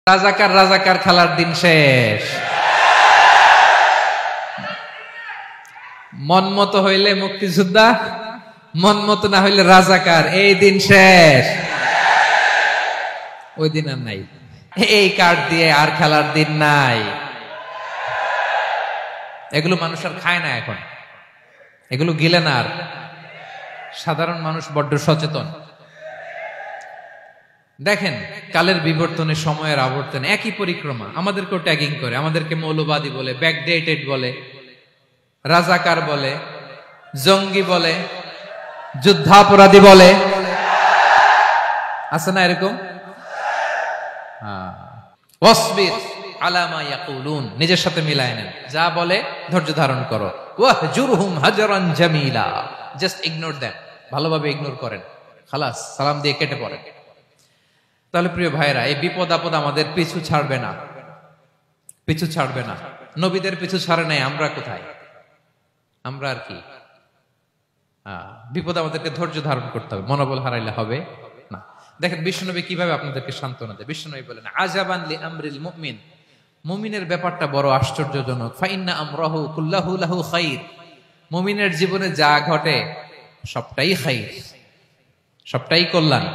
রাজাকার রাজাকার খেলার দিন শেষ। মন মতো হইলে মুক্তিযোদ্ধা, মন মতো না হইলে রাজাকার, এই দিন শেষ। ওই দিন আর নাই, এই কার্ড দিয়ে আর খেলার দিন নাই। এগুলো মানুষ আর খায় না এখন, এগুলো গিলে না আর। সাধারণ মানুষ বড্ড সচেতন। দেখেন কালের বিবর্তনে, সময়ের আবর্তনে একই পরিক্রমা আমাদেরকেও ট্যাগিং করে, আমাদেরকে মৌলবাদী বলে, ব্যাকডেটেড বলে, রাজাকার বলে, জঙ্গি বলে, যুদ্ধাপরাধী বলে। আছে না এরকম? ওয়াসবির আলা মা ইয়াকুলুন, নিজের সাথে মিলায় নেন, যা বলে ধৈর্য ধারণ করো। ওয়াহজুরহুম হাজরান জামিলা, জাস্ট ইগনোর দেন, ভালোভাবে ইগনোর করেন, খালাস, সালাম দিয়ে কেটে পড়েন। তাহলে প্রিয় ভাইরা, এই বিপদ আপদ আমাদের পিছু ছাড়বে না, পিছু ছাড়বে না। নবীদের পিছু ছাড়ে নাই, আমরা কোথায়? আমরা আর কি? বিপদ আমাদেরকে ধৈর্য ধারণ করতে হবে, মনোবল হারাইলে হবে না। দেখেন বিশ্বনবী কিভাবে আপনাদেরকে সান্ত্বনা দেয়। বিশ্বনবী বলেন, আজাবান লি আমরিল মুমিন, মুমিনের ব্যাপারটা বড় আশ্চর্যজনক। ফাইন্না আমরাহু কুল্লাহু লাহু খাইর, মুমিনের জীবনে যা ঘটে সবটাই খাইর, সবটাই কল্যাণ।